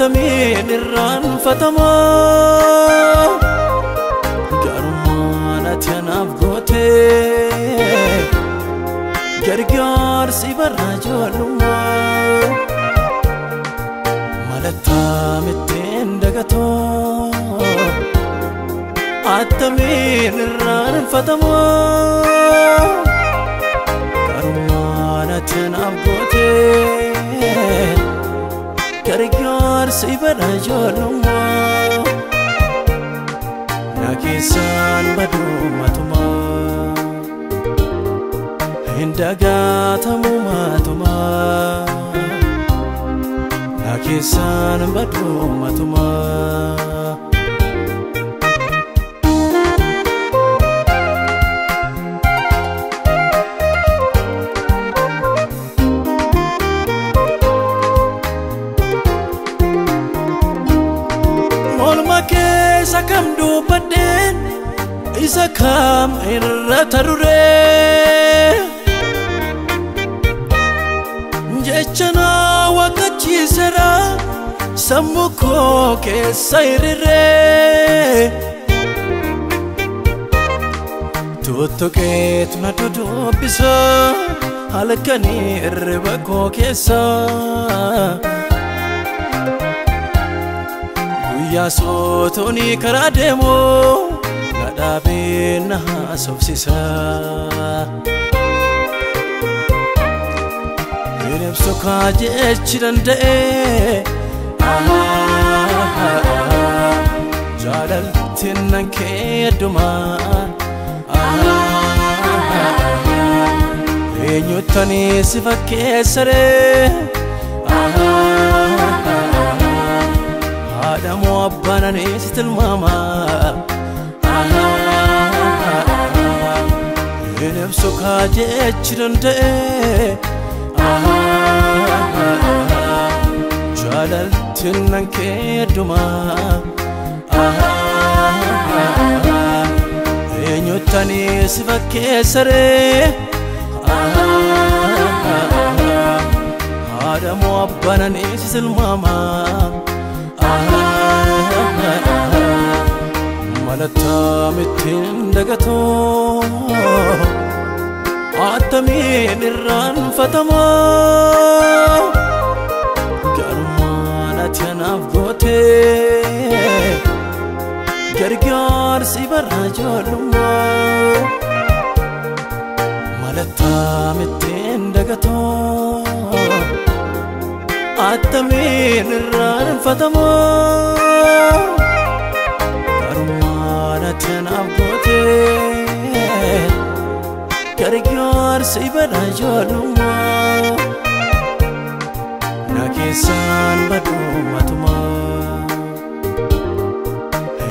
Atamin irraan fatamoo garmaan ati anaaf goote gargaarsi barraa ijoollummaa malattaa mitteen dagatoo Atamin irraan fatamoo garmaan ati anaaf goote gargaarsi barraa ijoollummaa na keessaan baduu matumaa hin dagatamu matumaa na keessaan baduu matumaa Sakam dubbadeen isa kam irra tarure jechana waqachiisera sammuu koo keessa hirire tuttuqeetu na dudubbisa halkanii irriba koo keessa Yaasotoni karaa deemoo na dhaabee na haasofsiisa Bineensa kaa jechi danda'e jaalaltiin nan keeddumaa eenyuttanii si fakkeessaree Adamu abbanan isitil mama Bineensa kaa jechi danda'e jaalaltiin nan keeddumaa eenyuttanii si fakkeessaree Adamu abbanan isitil mama Malattaa mitteen dagatoo Atamin irraan fatamoo garmaan ati anaaf goote gargaarsi barraa ijoollummaa malattaa mitteen dagatoo Atamin irraan fatamoo garmaan ati anaaf goote gargaarsi barraa ijoollummaa na keessaan baduu matumaa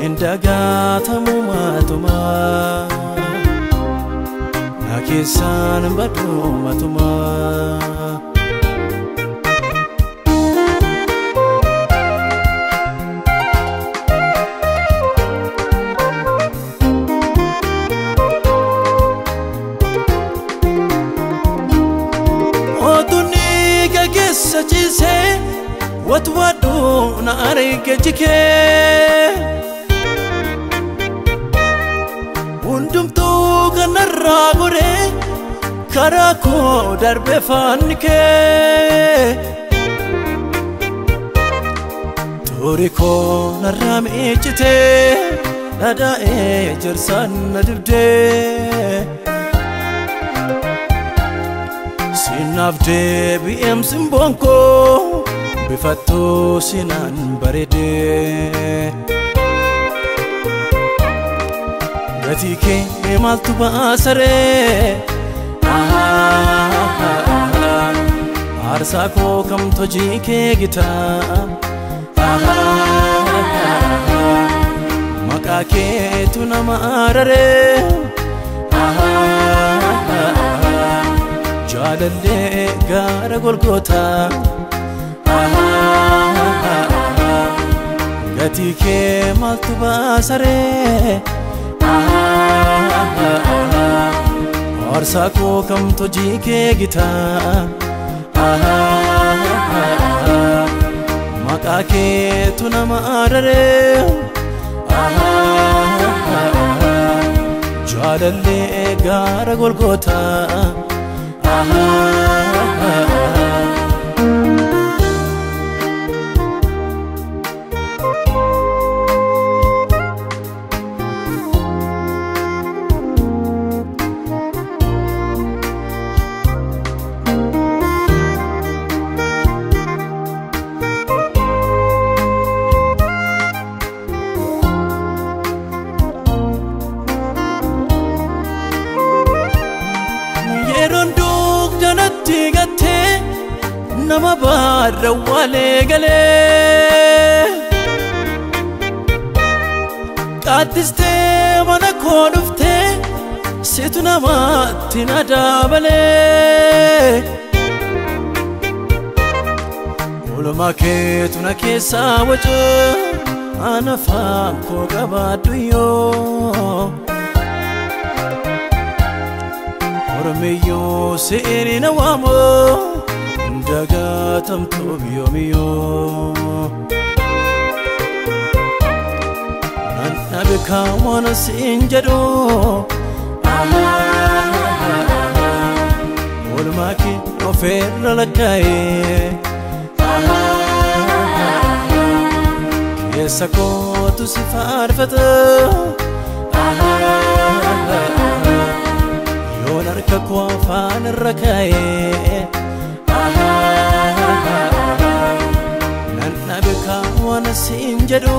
hin dagatamu matumaa na keessaan baduu matumaa Sajise wat wadu na arige jike undum tu ganarra gore karako darbe fanke turiko narame chite nada ejirsan nadibde Sinafde biem simbonko bifatto sinan barede Gatike maltu baasare arsa ko kam tojike gita makake tunamarare Jalalle gara Golgota Gatike maltu baasare arsa ko kam tojike gita makake keetu nama arare jaalallee gaara Golgootaa nama baarra walee galee qaattistee mana koo dhuftee situ namatti na daabalee oolmaa keetu na keessaa waca ana afaan koo qabaadhu yoo ormiyyoo seeni na waamoo dagatamtu biyoomiyo nanna beekamoon siin jedhu oolmaa kee ofirra lakkaa'ee keessa kootu si faarfata yoon harka koo afaan irra kaa'ee nanna beekamoon siin jedhu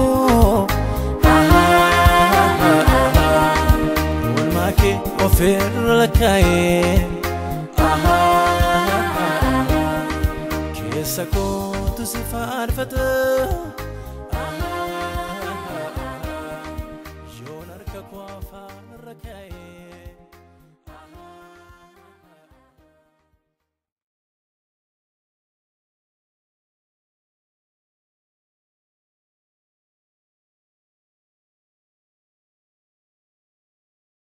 oolmaa kee ofirra lakkaa'ee keessa kootu si faarfata yoon harka koo afaan irra kaa'ee